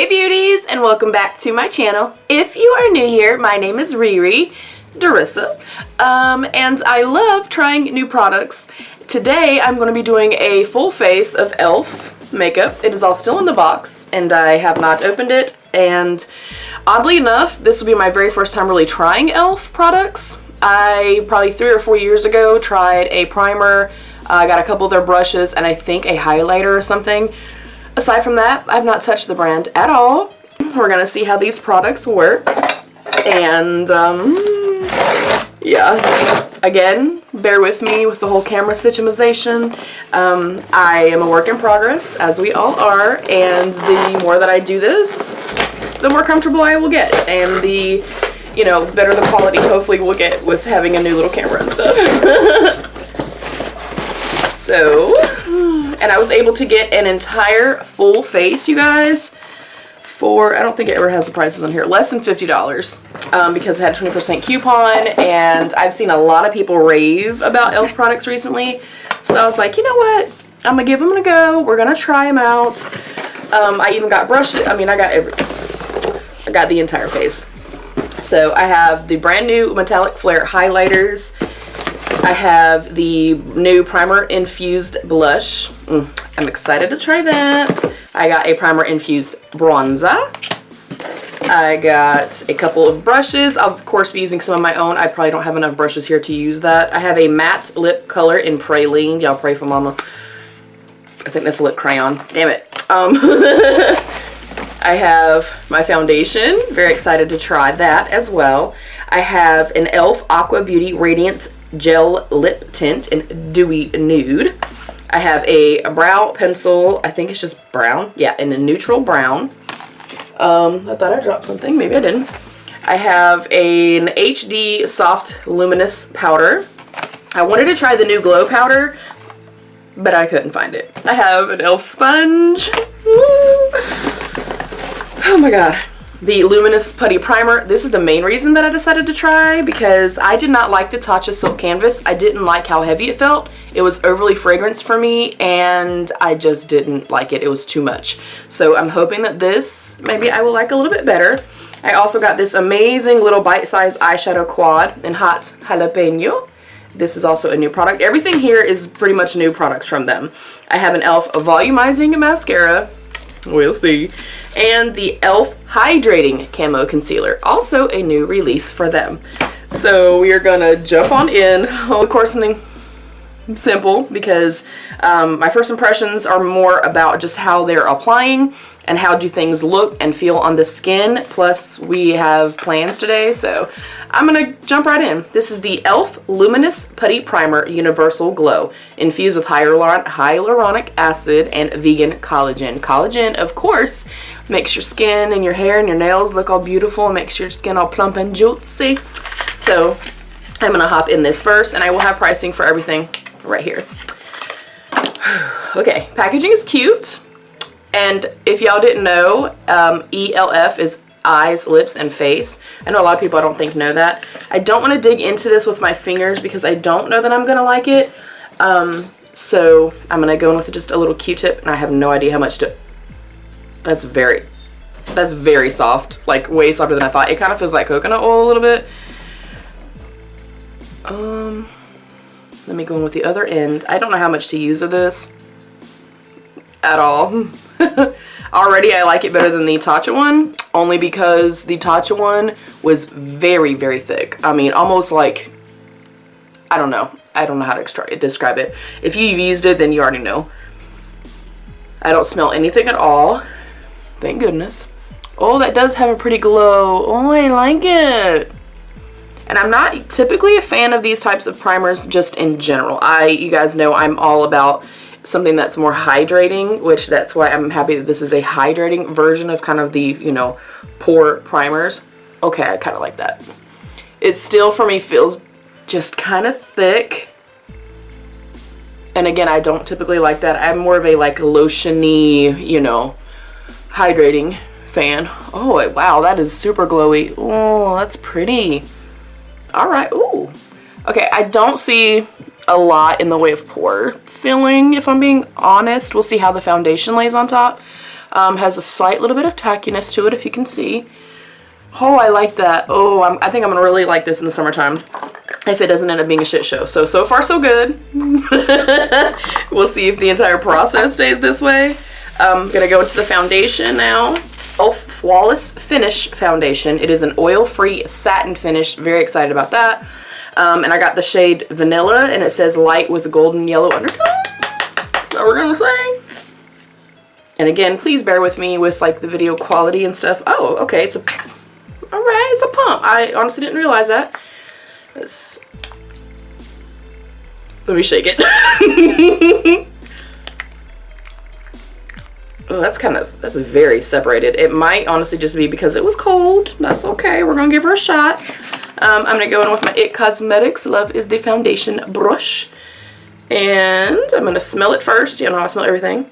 Hey beauties, and welcome back to my channel. If you are new here, my name is Riri, Darissa, and I love trying new products. Today I'm going to be doing a full face of e.l.f. makeup. It is all still in the box and I have not opened it, and oddly enough this will be my very first time really trying e.l.f. products. I probably 3 or 4 years ago tried a primer, I got a couple of their brushes, and I think a highlighter or something. Aside from that, I've not touched the brand at all. We're gonna see how these products work. And yeah, again, bear with me with the whole camera situation. I am a work in progress, as we all are, and the more that I do this, the more comfortable I will get, and the, you know, better the quality hopefully we'll get with having a new little camera and stuff. So, and I was able to get an entire full face, you guys, for, I don't think it ever has the prices on here, less than $50, because it had a 20% coupon, and I've seen a lot of people rave about e.l.f. products recently, so I was like, you know what, I'm gonna give them a go, we're gonna try them out. I even got brushes, I mean, I got the entire face. So I have the brand new Metallic Flare highlighters. I have the new primer infused blush. I'm excited to try that. I got a primer infused bronzer. I got a couple of brushes. I'll of course be using some of my own. I probably don't have enough brushes here to use that. I have a matte lip color in Praline. Y'all pray for mama. I think that's a lip crayon. Damn it. I have my foundation. Very excited to try that as well. I have an e.l.f. Aqua Beauty Radiant Gel Lip Tint in Dewy Nude. I have a brow pencil, I think it's just brown, yeah, in a neutral brown. I thought I dropped something, maybe I didn't. I have an HD Soft Luminous Powder. I wanted to try the new Glow Powder, but I couldn't find it. I have an e.l.f. sponge. Oh my god. The Luminous Putty Primer. This is the main reason that I decided to try, because I did not like the Tatcha Silk Canvas. I didn't like how heavy it felt. It was overly fragranced for me, and I just didn't like it. It was too much. So I'm hoping that this, maybe I will like a little bit better. I also got this amazing little bite-sized eyeshadow quad in Hot Jalapeno. This is also a new product. Everything here is pretty much new products from them. I have an e.l.f. Volumizing Mascara. We'll see. And the e.l.f. Hydrating Camo Concealer, also a new release for them. So we are gonna jump on in. Of course, something simple, because my first impressions are more about just how they're applying and how do things look and feel on the skin. Plus we have plans today, so I'm gonna jump right in. This is the e.l.f. Luminous Putty Primer Universal Glow, infused with hyaluronic acid and vegan collagen. Collagen, of course, makes your skin and your hair and your nails look all beautiful and makes your skin all plump and juicy. So I'm gonna hop in this first, and I will have pricing for everything right here. Okay, packaging is cute. And if y'all didn't know, E.L.F. is eyes, lips, and face. I know a lot of people I don't think know that. I don't want to dig into this with my fingers because I don't know that I'm going to like it. So I'm going to go in with just a little Q-tip, and I have no idea how much to... That's very soft. Like, way softer than I thought. It kind of feels like coconut oil a little bit. Let me go in with the other end. I don't know how much to use of this at all. Already I like it better than the Tatcha one, only because the Tatcha one was very, very thick. I mean, almost like, I don't know how to describe it. If you've used it, then you already know. I don't smell anything at all, thank goodness. Oh, that does have a pretty glow. Oh, I like it. And I'm not typically a fan of these types of primers just in general. You guys know I'm all about something that's more hydrating, which that's why I'm happy that this is a hydrating version of kind of the, you know, pore primers. Okay, I kind of like that. It still, for me, feels just kind of thick. And again, I don't typically like that. I'm more of a, like, lotion-y, you know, hydrating fan. Oh, wow, that is super glowy. Oh, that's pretty. All right, ooh. Okay, I don't see a lot in the way of pore filling, if I'm being honest. We'll see how the foundation lays on top. Has a slight little bit of tackiness to it, if you can see. Oh, I like that. Oh, I think I'm gonna really like this in the summertime if it doesn't end up being a shit show. So far so good. We'll see if the entire process stays this way. I'm gonna go into the foundation now. Elf Flawless Finish Foundation. It is an oil-free satin finish. Very excited about that. And I got the shade Vanilla, and it says light with golden yellow undertone. That's what we're gonna say. And again, please bear with me with like the video quality and stuff. Oh, okay, it's a, all right, it's a pump. I honestly didn't realize that. Let me shake it. Oh, that's very separated. It might honestly just be because it was cold. That's okay. We're gonna give her a shot. I'm gonna go in with my IT Cosmetics Love is the Foundation brush. And I'm gonna smell it first. You know how I smell everything.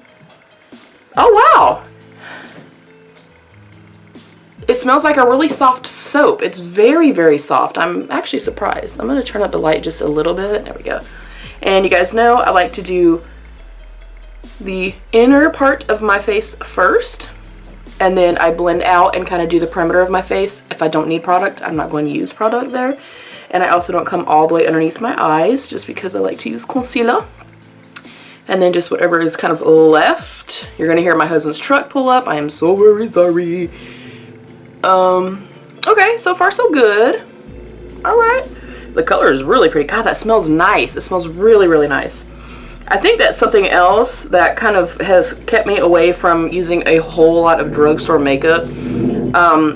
Oh, wow. It smells like a really soft soap. It's very, very soft. I'm actually surprised. I'm gonna turn up the light just a little bit. There we go. And you guys know I like to do the inner part of my face first, and then I blend out and kind of do the perimeter of my face. If I don't need product, I'm not going to use product there. And I also don't come all the way underneath my eyes just because I like to use concealer. And then just whatever is kind of left. You're gonna hear my husband's truck pull up. I am so very sorry. Okay, so far so good. All right, the color is really pretty. God, that smells nice. It smells really, really nice. I think that's something else that kind of has kept me away from using a whole lot of drugstore makeup,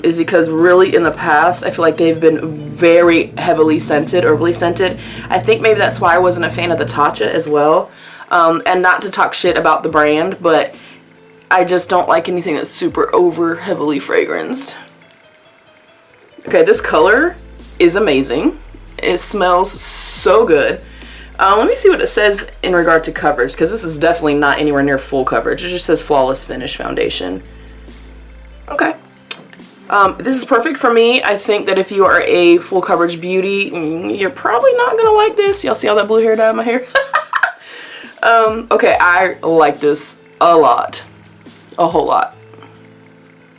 is because really in the past I feel like they've been very heavily scented, overly scented. I think maybe that's why I wasn't a fan of the Tatcha as well. And not to talk shit about the brand, but I just don't like anything that's super over heavily fragranced. Okay, this color is amazing. It smells so good. Let me see what it says in regard to coverage, because this is definitely not anywhere near full coverage. It just says Flawless Finish Foundation. Okay. This is perfect for me. I think that if you are a full coverage beauty, you're probably not gonna like this. Y'all see all that blue hair dye in my hair? Okay, I like this a lot. A whole lot.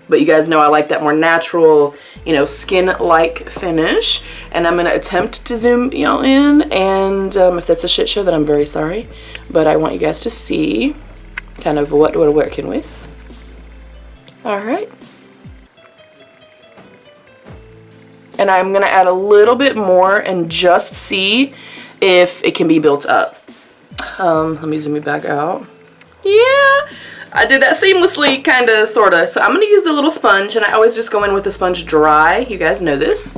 But you guys know I like that more natural, you know, skin-like finish. And I'm going to attempt to zoom y'all in. And if that's a shit show, then I'm very sorry. But I want you guys to see kind of what we're working with. Alright. And I'm going to add a little bit more and just see if it can be built up. Let me zoom you back out. Yeah, I did that seamlessly, kind of, sort of. So I'm going to use the little sponge, and I always just go in with the sponge dry. You guys know this.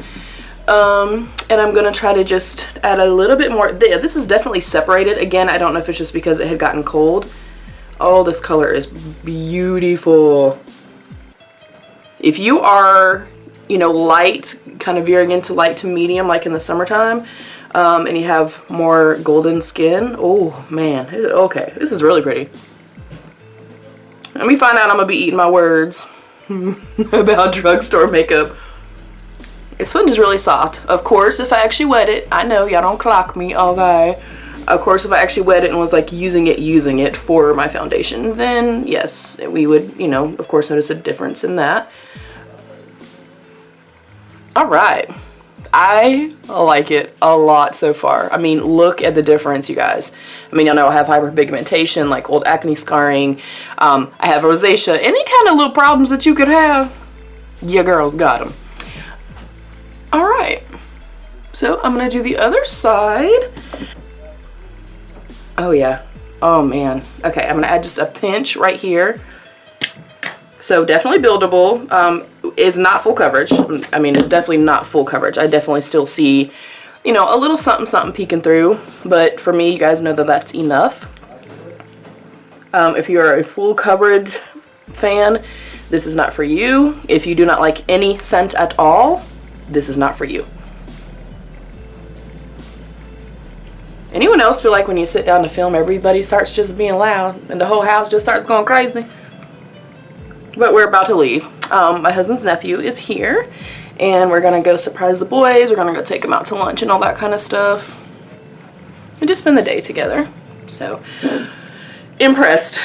And I'm going to try to just add a little bit more. This is definitely separated. Again, I don't know if it's just because it had gotten cold. Oh, this color is beautiful. If you are, you know, light, kind of veering into light to medium, like in the summertime, and you have more golden skin, oh man, okay, this is really pretty. Let me find out I'm gonna be eating my words about drugstore makeup. This one is really soft. Of course, if I actually wet it, I know y'all don't clock me, okay. Of course, if I actually wet it and was like using it for my foundation, then yes, we would, you know, of course notice a difference in that. All right. I like it a lot so far. I mean, look at the difference, you guys. I mean, y'all know I have hyperpigmentation, like old acne scarring. I have rosacea. Any kind of little problems that you could have, your girl's got them. All right. So I'm going to do the other side. Oh, yeah. Oh, man. Okay, I'm going to add just a pinch right here. So definitely buildable. Is not full coverage. I mean, it's definitely not full coverage. I definitely still see, you know, a little something something peeking through. But for me, you guys know that that's enough. If you are a full coverage fan, this is not for you. If you do not like any scent at all, this is not for you. Anyone else feel like when you sit down to film, everybody starts just being loud and the whole house just starts going crazy? But we're about to leave. My husband's nephew is here, and we're gonna go surprise the boys. We're gonna go take them out to lunch and all that kind of stuff, and just spend the day together. So impressed.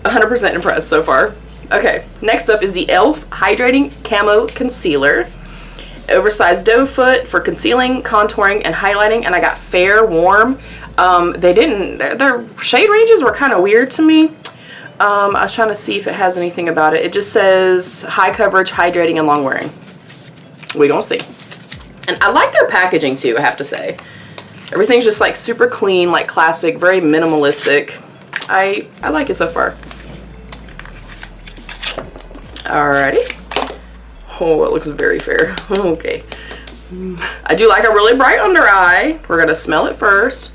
100% impressed so far. Okay, next up is the e.l.f. Hydrating Camo Concealer. Oversized doe foot for concealing, contouring, and highlighting, and I got Fair Warm. Their shade ranges were kind of weird to me. I was trying to see if it has anything about it. It just says high coverage, hydrating, and long wearing. We gonna see. And I like their packaging too, I have to say. Everything's just like super clean, like classic, very minimalistic. I like it so far. Alrighty. Oh, it looks very fair. Okay. I do like a really bright under eye. We're gonna smell it first.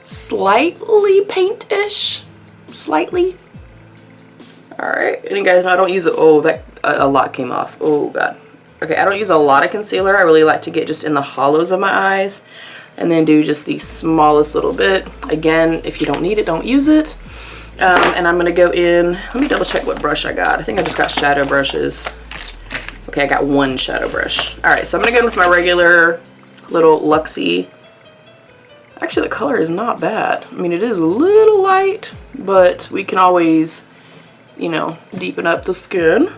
Slightly paint-ish. Slightly. Alright. And you guys know I don't use it. Oh, that a lot came off. Oh, God. Okay, I don't use a lot of concealer. I really like to get just in the hollows of my eyes. And then do just the smallest little bit. Again, if you don't need it, don't use it. And I'm going to go in, let me double check what brush I got. I think I just got shadow brushes. Okay, I got one shadow brush. Alright, so I'm going to go in with my regular little Luxie. Actually, the color is not bad. I mean, it is a little light, but we can always, you know, deepen up the skin.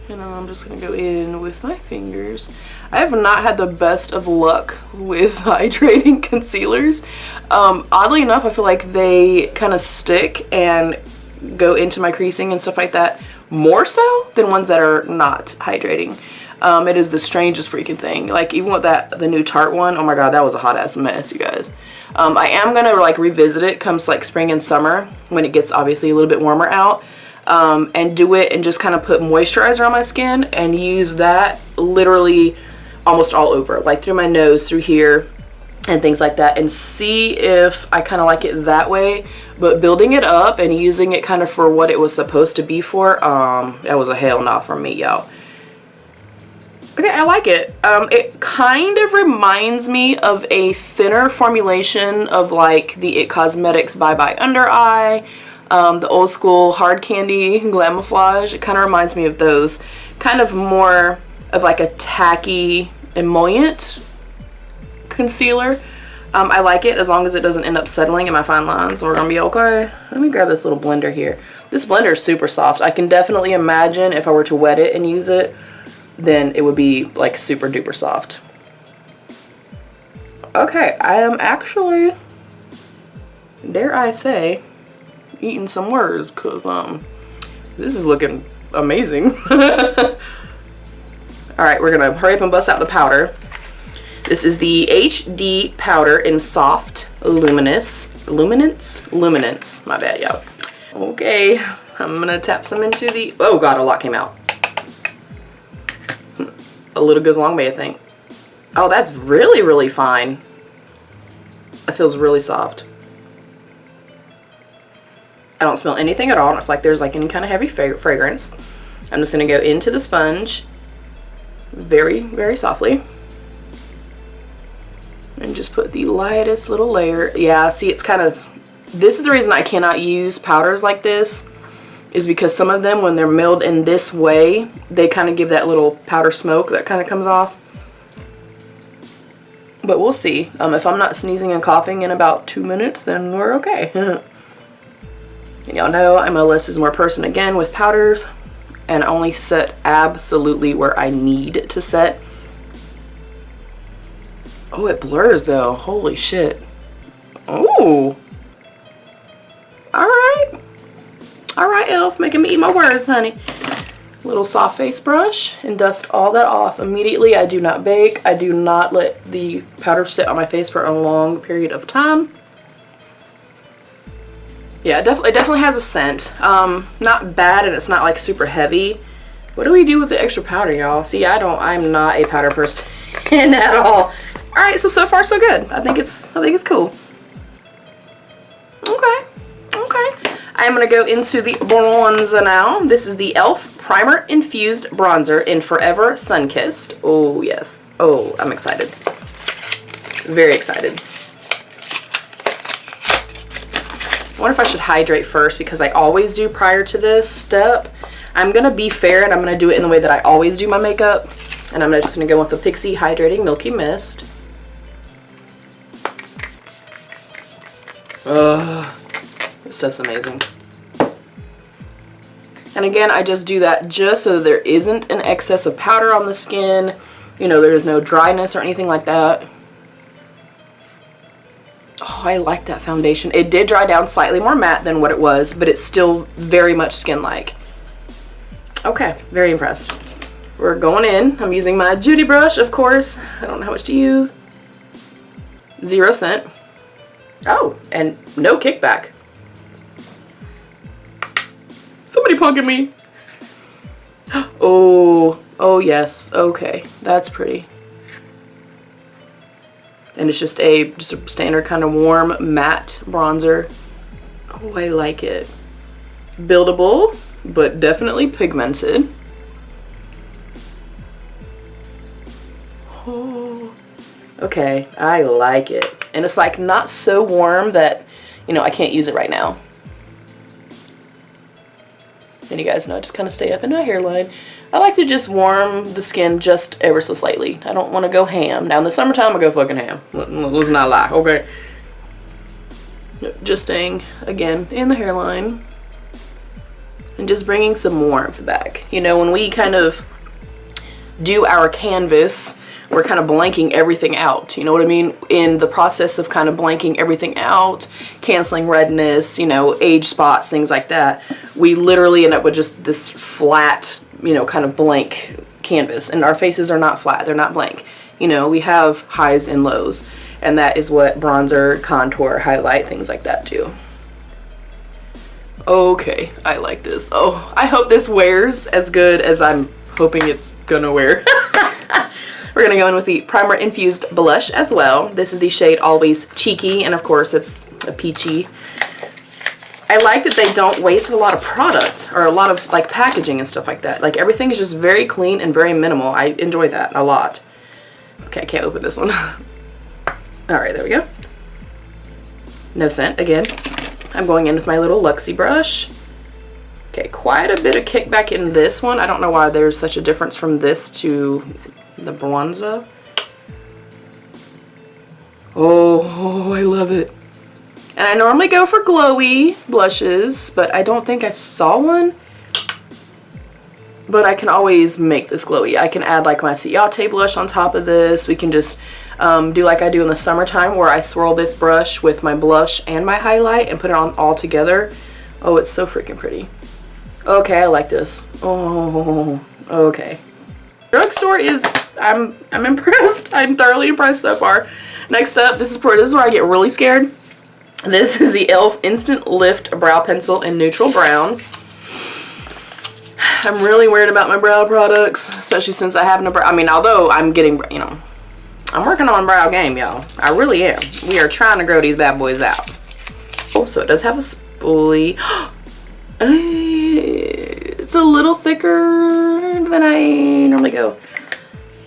And I'm just going to go in with my fingers. I have not had the best of luck with hydrating concealers. Oddly enough, I feel like they kind of stick and go into my creasing and stuff like that more so than ones that are not hydrating. It is the strangest freaking thing. Like, even with the new Tarte one, oh my god, that was a hot ass mess, you guys. I am going to like revisit it comes like spring and summer when it gets obviously a little bit warmer out. And do it and just kind of put moisturizer on my skin and use that literally almost all over, like through my nose, through here, and things like that, and see if I kind of like it that way. But building it up and using it kind of for what it was supposed to be for, that was a hell no for me, y'all. Okay, I like it. It kind of reminds me of a thinner formulation of like the It Cosmetics Bye Bye Under Eye, the old school Hard Candy Glamouflage. It kind of reminds me of those. Kind of more of like a tacky emollient concealer. I like it as long as it doesn't end up settling in my fine lines. We're gonna be okay. Let me grab this little blender here. This blender is super soft. I can definitely imagine if I were to wet it and use it, then it would be like super duper soft. Okay, I am actually, dare I say, eating some words, because this is looking amazing. Alright, we're gonna hurry up and bust out the powder. This is the HD powder in soft luminance, my bad, y'all. Okay, I'm gonna tap some into the, oh god, a lot came out. A little goes a long way, I think. Oh, that's really, really fine. That feels really soft. I don't smell anything at all. I don't feel like there's like any kind of heavy fragrance. I'm just going to go into the sponge very, very softly. And just put the lightest little layer. Yeah, see, it's kind of, this is the reason I cannot use powders like this, is because some of them, when they're milled in this way, they kind of give that little powder smoke that kind of comes off. But we'll see. If I'm not sneezing and coughing in about 2 minutes, then we're okay. And y'all know I'm a less is more person again with powders, and I only set absolutely where I need to set. Oh, it blurs though. Holy shit. Ooh. Alright. Alright, e.l.f. making me eat my words, honey. Little soft face brush and dust all that off immediately. I do not bake. I do not let the powder sit on my face for a long period of time. Yeah, it definitely has a scent. Not bad, and it's not like super heavy. What do we do with the extra powder, y'all? See, I'm not a powder person at all. Alright, so far so good. I think it's cool. Okay. Okay. I'm gonna go into the bronzer now. This is the e.l.f. Primer Infused Bronzer in Forever Sunkissed. Oh, yes. Oh, I'm excited. Very excited. I wonder if I should hydrate first, because I always do prior to this step. I'm going to be fair, and I'm going to do it in the way that I always do my makeup. And I'm just going to go with the Pixie Hydrating Milky Mist. This stuff's amazing. And again, I just do that just so there isn't an excess of powder on the skin. You know, there's no dryness or anything like that. Oh, I like that foundation. It did dry down slightly more matte than what it was, but it's still very much skin-like. Okay, very impressed. We're going in. I'm using my Judy brush, of course. I don't know how much to use. 0 cent. Oh, and no kickback. Somebody poking me. Oh yes. Okay, that's pretty. And it's just a standard kind of warm matte bronzer. Oh, I like it. Buildable, but definitely pigmented. Oh, okay, I like it. And it's like not so warm that, you know, I can't use it right now. And you guys know I just kind of stay up in my hairline. I like to just warm the skin just ever so slightly. I don't want to go ham. Now in the summertime I go fucking ham. Let's not lie, okay? Just staying, again, in the hairline. And just bringing some warmth back. You know, when we kind of do our canvas, we're kind of blanking everything out, you know what I mean? In the process of kind of blanking everything out, canceling redness, you know, age spots, things like that, we literally end up with just this flat, you know, kind of blank canvas. And our faces are not flat, they're not blank. You know, we have highs and lows, and that is what bronzer, contour, highlight, things like that do. Okay, I like this. Oh, I hope this wears as good as I'm hoping it's gonna wear. We're gonna go in with the primer infused blush as well. This is the shade Always Cheeky, and of course it's a peachy. I like that they don't waste a lot of product or a lot of like packaging and stuff like that. Like everything is just very clean and very minimal. I enjoy that a lot. Okay, I can't open this one. All right, there we go. No scent again. I'm going in with my little Luxie brush. Okay, quite a bit of kickback in this one. I don't know why there's such a difference from this to the bronzer. Oh, I love it. And I normally go for glowy blushes, but I don't think I saw one. But I can always make this glowy. I can add like my Ciate blush on top of this. We can just do like I do in the summertime, where I swirl this brush with my blush and my highlight and put it on all together. Oh, it's so freaking pretty. Okay, I like this. Oh, okay. Drugstore is, I'm impressed. I'm thoroughly impressed so far. Next up, this is where I get really scared. This is the e.l.f. Instant Lift Brow Pencil in Neutral Brown. I'm really weird about my brow products, especially since I have no brow. I mean, although I'm getting, you know, I'm working on brow game, y'all. I really am. We are trying to grow these bad boys out. Oh, so it does have a spoolie. It's a little thicker than I normally go.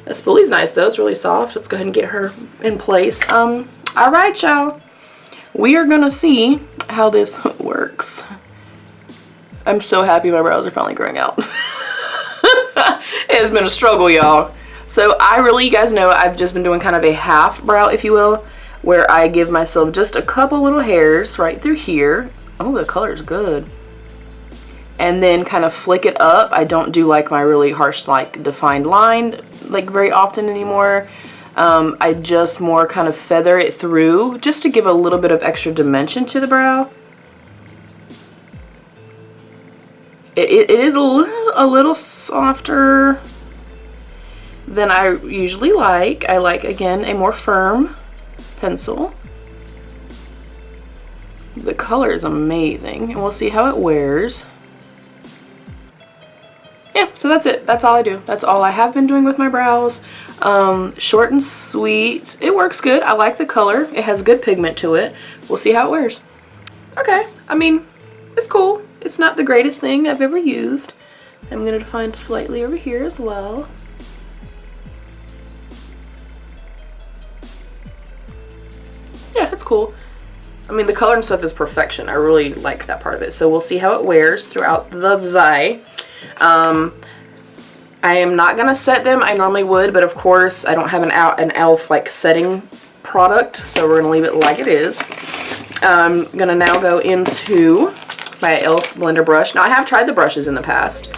The spoolie's nice though. It's really soft. Let's go ahead and get her in place. All right, y'all. We are gonna see how this works. I'm so happy my brows are finally growing out. It has been a struggle, y'all. So you guys know I've just been doing kind of a half brow, if you will, where I give myself just a couple little hairs right through here. Oh, the color is good. And then kind of flick it up. I don't do like my really harsh, like defined line like very often anymore. I just more kind of feather it through just to give a little bit of extra dimension to the brow. It is a little softer than I usually like. I like, again, a more firm pencil. The color is amazing, and we'll see how it wears. Yeah, so that's it. That's all I do. That's all I have been doing with my brows. Short and sweet. It works good. I like the color. It has good pigment to it. We'll see how it wears. Okay, I mean, it's cool. It's not the greatest thing I've ever used. I'm going to define slightly over here as well. Yeah, it's cool. I mean, the color and stuff is perfection. I really like that part of it. So we'll see how it wears throughout the day. I am not gonna set them. I normally would, but of course I don't have an e.l.f. like setting product, so we're gonna leave it like it is. I'm gonna now go into my e.l.f. blender brush. Now I have tried the brushes in the past.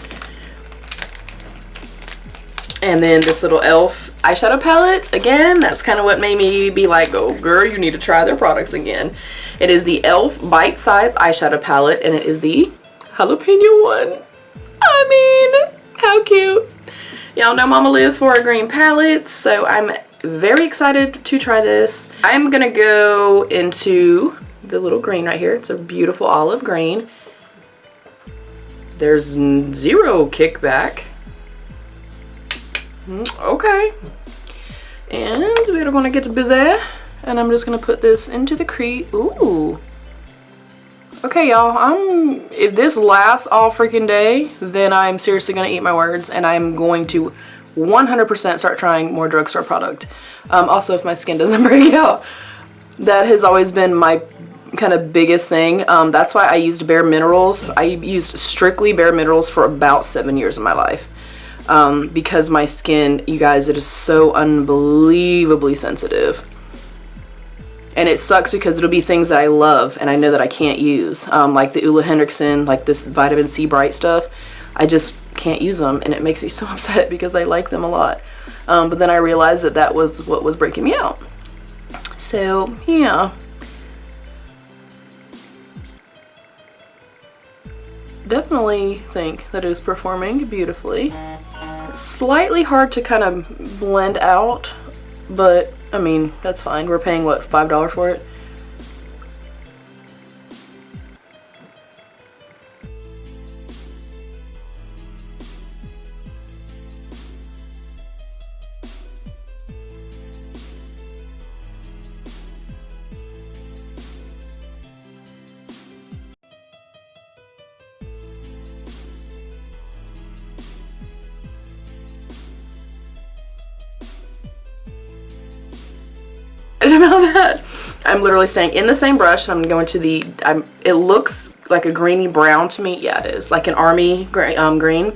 And then this little e.l.f. eyeshadow palette. Again, that's kind of what made me be like, oh girl, you need to try their products again. It is the e.l.f. Bite Size Eyeshadow Palette, and it is the jalapeno one. I mean, how cute. Y'all know Mama lives for a green palette, so I'm very excited to try this. I'm gonna go into the little green right here. It's a beautiful olive green. There's zero kickback. Okay. And we're gonna get busy. And I'm just gonna put this into the crease. Ooh. Okay, y'all, if this lasts all freaking day, then I'm seriously gonna eat my words, and I'm going to 100% start trying more drugstore product. Also, if my skin doesn't break out. That has always been my kind of biggest thing. That's why I used Bare Minerals. I used strictly Bare Minerals for about 7 years of my life. Because my skin, you guys, it is so unbelievably sensitive. And it sucks because it'll be things that I love and I know that I can't use. Like the Ole Henriksen, like this vitamin C bright stuff. I just can't use them, and it makes me so upset because I like them a lot. But then I realized that that was what was breaking me out. So, yeah. Definitely think that it is performing beautifully. It's slightly hard to kind of blend out, but I mean, that's fine. We're paying, what, $5 for it? About that, I'm literally staying in the same brush. I'm going to the it looks like a greeny brown to me. Yeah, it is like an army green.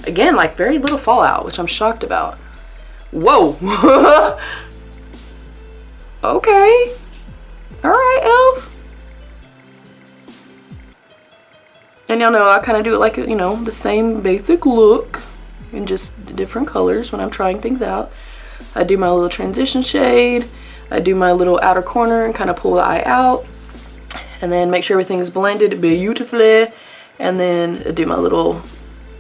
Again, like very little fallout, which I'm shocked about. Whoa. Okay, all right, e.l.f. And y'all know I kind of do it like, you know, the same basic look in just different colors when I'm trying things out. I do my little transition shade. I do my little outer corner and kind of pull the eye out, and then make sure everything's blended beautifully, and then I do my little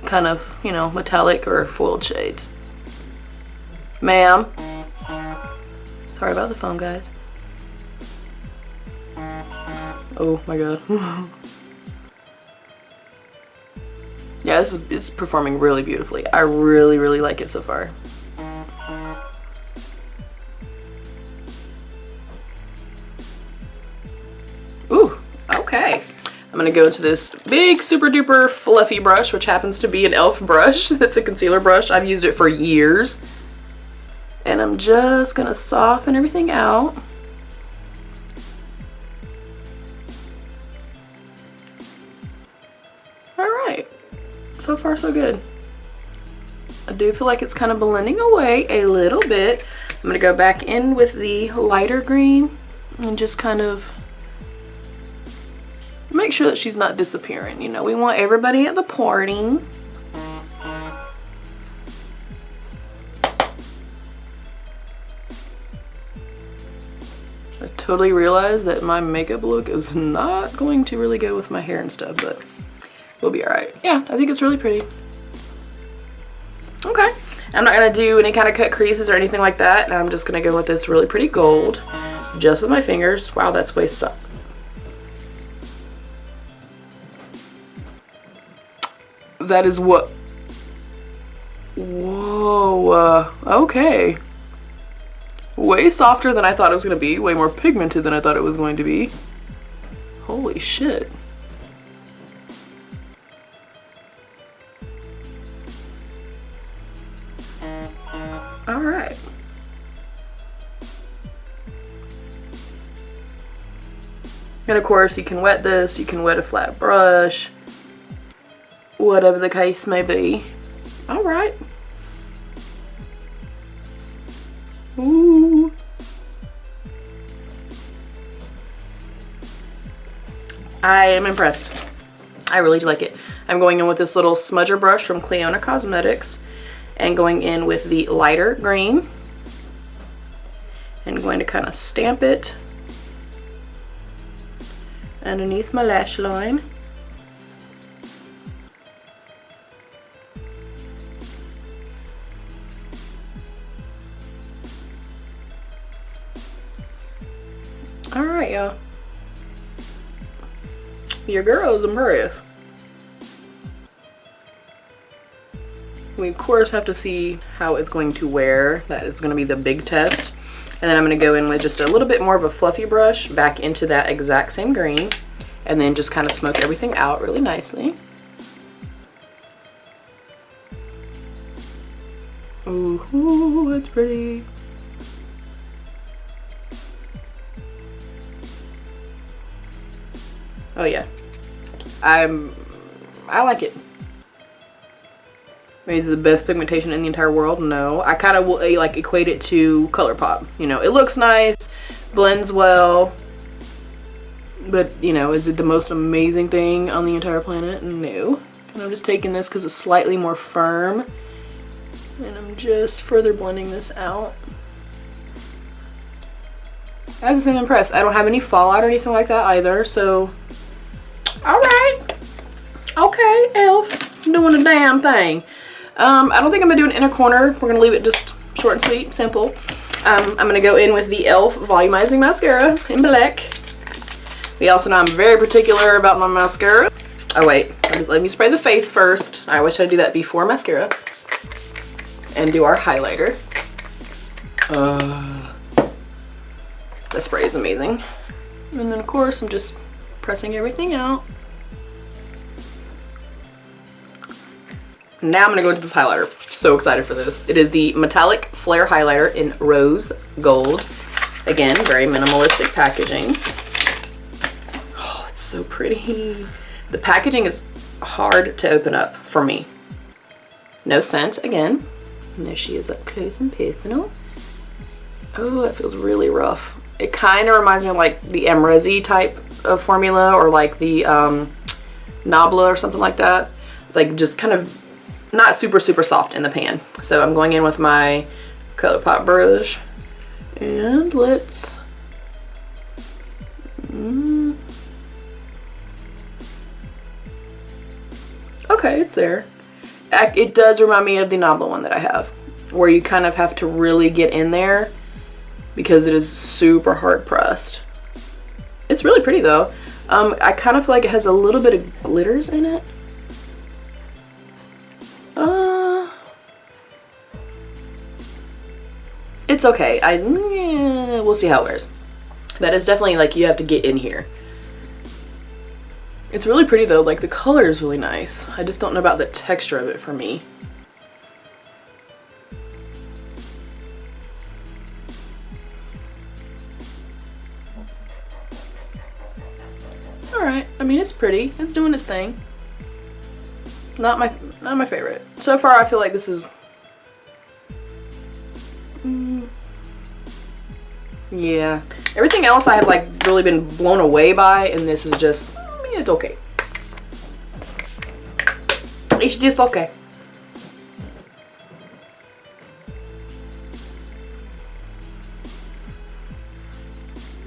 kind of, you know, metallic or foiled shades. Ma'am. Sorry about the phone, guys. Oh my god. Yeah, it's performing really beautifully. I really, really like it so far. Ooh, okay. I'm gonna go into this big super duper fluffy brush, which happens to be an e.l.f. brush. That's a concealer brush. I've used it for years. And I'm just gonna soften everything out. Alright. So far so good. I do feel like it's kind of blending away a little bit. I'm gonna go back in with the lighter green and just kind of make sure that she's not disappearing. You know, we want everybody at the party. I totally realized that my makeup look is not going to really go with my hair and stuff, but we'll be alright. Yeah, I think it's really pretty. Okay. I'm not going to do any kind of cut creases or anything like that, and I'm just going to go with this really pretty gold just with my fingers. Wow, that's way soft. That is what... Whoa. Okay. Way softer than I thought it was going to be. Way more pigmented than I thought it was going to be. Holy shit. Alright. And of course, you can wet this, you can wet a flat brush, whatever the case may be. Alright. I am impressed. I really do like it. I'm going in with this little smudger brush from Cleona Cosmetics and going in with the lighter green and going to kind of stamp it underneath my lash line. Alright, y'all. Your girl is impressed. We of course have to see how it's going to wear. That is going to be the big test. And then I'm going to go in with just a little bit more of a fluffy brush back into that exact same green. And then just kind of smoke everything out really nicely. Ooh, that's pretty. Oh yeah. I like it. Maybe it's the best pigmentation in the entire world. No, I kind of like equate it to ColourPop. You know, it looks nice, blends well, but you know, is it the most amazing thing on the entire planet? No. And I'm just taking this because it's slightly more firm, and I'm just further blending this out. I have to say I'm impressed. I don't have any fallout or anything like that either, so alright. Okay, Elf, doing a damn thing. I don't think I'm going to do an inner corner. We're going to leave it just short and sweet, simple. I'm going to go in with the e.l.f. Volumizing Mascara in black. We also know I'm very particular about my mascara. Oh wait, let me spray the face first. I wish I'd do that before mascara. And do our highlighter. The spray is amazing. And then of course I'm just pressing everything out. Now I'm going to go into this highlighter. So excited for this. It is the Metallic Flare Highlighter in Rose Gold. Again, very minimalistic packaging. Oh, it's so pretty. The packaging is hard to open up for me. No scent again. And there she is up close and personal. Oh, it feels really rough. It kind of reminds me of like the Amrezi type of formula, or like the Nabla or something like that. Like just kind of not super soft in the pan. So I'm going in with my ColourPop brush and let's okay, it's there. It does remind me of the Nabla one that I have, where you kind of have to really get in there because it is super hard pressed. It's really pretty though. I kind of feel like it has a little bit of glitters in it. It's okay. We'll see how it wears. That is definitely like you have to get in here. It's really pretty though. Like the color is really nice. I just don't know about the texture of it for me. All right. I mean, it's pretty. It's doing its thing. Not my favorite. So far, I feel like this is. Yeah. Everything else I have like really been blown away by, and this is just, I mean, it's okay. It's just okay.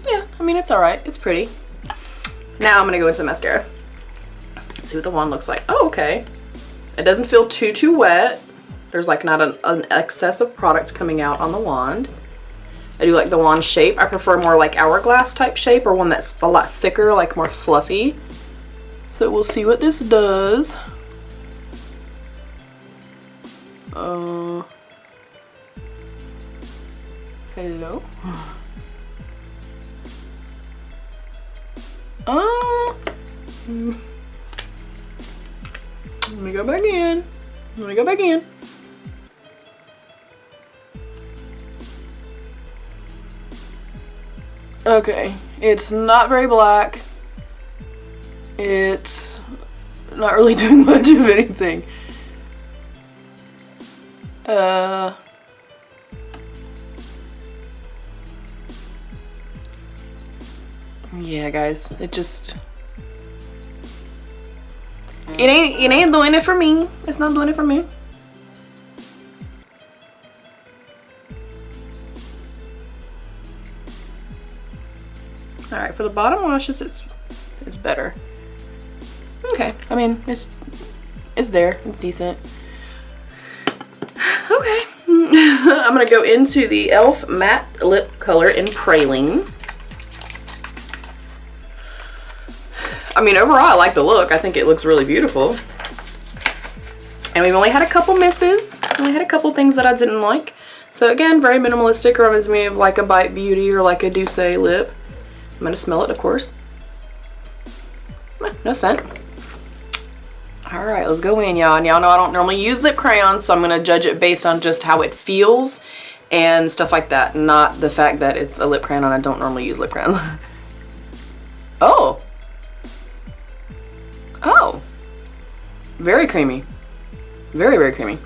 Yeah, I mean, it's alright. It's pretty. Now I'm gonna go into the mascara. See what the wand looks like. Oh, okay. It doesn't feel too wet. There's like not an excess of product coming out on the wand. I do like the wand shape. I prefer more like hourglass type shape, or one that's a lot thicker, like more fluffy. So we'll see what this does. Hello. Let me go back in. Let me go back in. Okay, it's not very black. It's not really doing much of anything. Yeah, guys, it just, It ain't doing it for me. It's not doing it for me. All right, for the bottom washes, it's better. Okay, I mean it's there. It's decent. Okay, I'm gonna go into the e.l.f. matte lip color in Praline. I mean, overall, I like the look. I think it looks really beautiful. And we've only had a couple misses. I had a couple things that I didn't like. So again, very minimalistic. Reminds me of like a Bite Beauty or like a Douce lip. I'm gonna smell it, of course. No scent. All right, let's go in, y'all. And y'all know I don't normally use lip crayons, so I'm gonna judge it based on just how it feels and stuff like that, not the fact that it's a lip crayon and I don't normally use lip crayons. Oh. Oh, very creamy. Very, very creamy.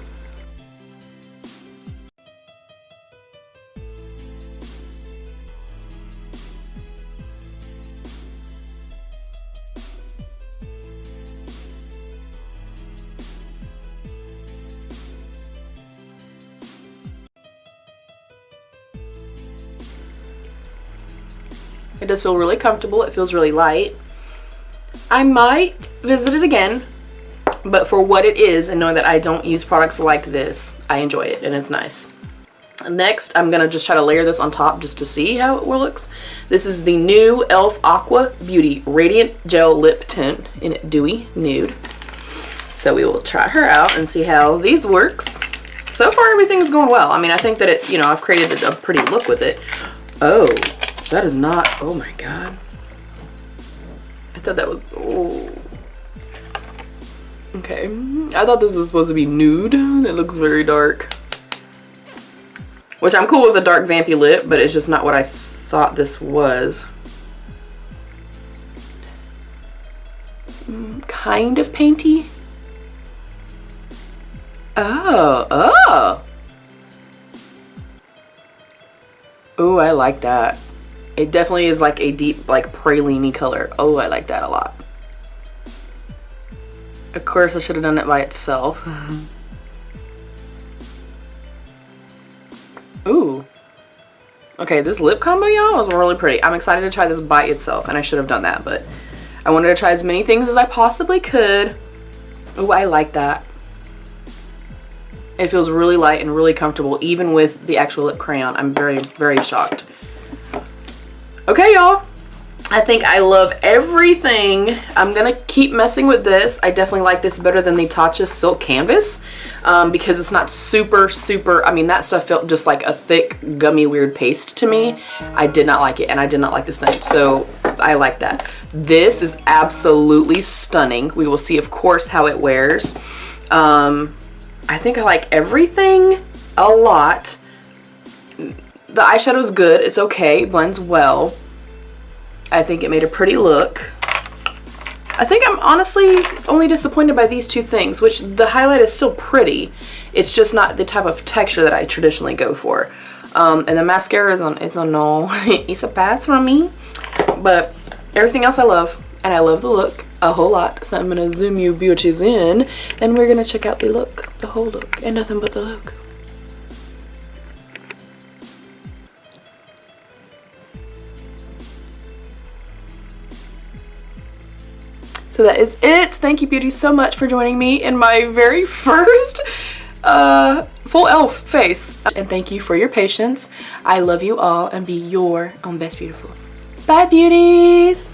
It does feel really comfortable. It feels really light. I might visit it again, but for what it is and knowing that I don't use products like this, I enjoy it and it's nice. Next, I'm gonna just try to layer this on top just to see how it looks. This is the new e.l.f. Aqua Beauty Radiant Gel Lip Tint in Dewy Nude. So we will try her out and see how these works. So far, everything's going well. I mean, I think that it, you know, I've created a pretty look with it. Oh, that is not, oh my God. I thought that was, oh. Okay, I thought this was supposed to be nude. It looks very dark. Which I'm cool with a dark vampy lip, but it's just not what I thought this was. Kind of painty. Oh, oh. Oh, I like that. It definitely is like a deep, like praline-y color. Oh, I like that a lot. Of course, I should have done it by itself. Ooh. Okay, this lip combo, y'all, is really pretty. I'm excited to try this by itself, and I should have done that, but I wanted to try as many things as I possibly could. Ooh, I like that. It feels really light and really comfortable, even with the actual lip crayon. I'm very, very shocked. Okay, y'all. I think I love everything. I'm gonna keep messing with this. I definitely like this better than the Tatcha Silk Canvas because it's not super, I mean, that stuff felt just like a thick, gummy, weird paste to me. I did not like it, and I did not like the scent, so I like that. This is absolutely stunning. We will see, of course, how it wears. I think I like everything a lot. The eyeshadow's good. It's okay. Blends well. I think it made a pretty look. I think I'm honestly only disappointed by these two things, which the highlight is still pretty. It's just not the type of texture that I traditionally go for. And the mascara is it's a no. It's a pass from me. But everything else I love, and I love the look a whole lot. So I'm gonna zoom you beauties in, and we're gonna check out the look, the whole look, and nothing but the look. So that is it. Thank you, beauties, so much for joining me in my very first full e.l.f. face. And thank you for your patience. I love you all, and be your own best beautiful. Bye, beauties.